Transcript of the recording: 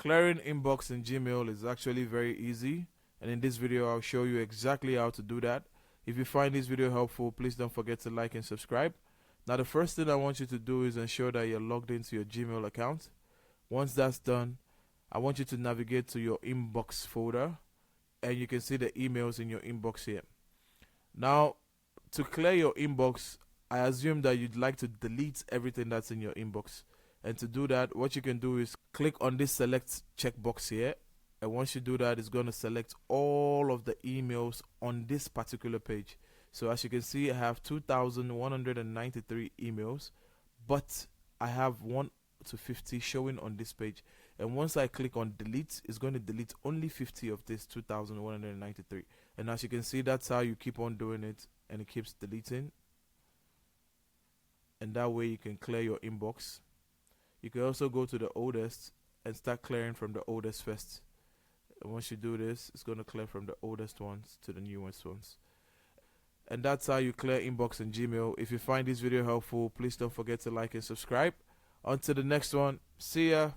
Clearing inbox in Gmail is actually very easy, and in this video I'll show you exactly how to do that. If you find this video helpful, please don't forget to like and subscribe. Now the first thing I want you to do is ensure that you're logged into your Gmail account. Once that's done, I want you to navigate to your inbox folder, and you can see the emails in your inbox here. Now, to clear your inbox, I assume that you'd like to delete everything that's in your inbox. And to do that, what you can do is click on this select checkbox here. And once you do that, it's going to select all of the emails on this particular page. So as you can see, I have 2,193 emails, but I have 1 to 50 showing on this page. And once I click on delete, it's going to delete only 50 of this 2,193. And as you can see, that's how you keep on doing it, and it keeps deleting. And that way you can clear your inbox. You can also go to the oldest and start clearing from the oldest first. And once you do this, it's going to clear from the oldest ones to the newest ones. And that's how you clear inbox in Gmail. If you find this video helpful, please don't forget to like and subscribe. Until the next one, see ya.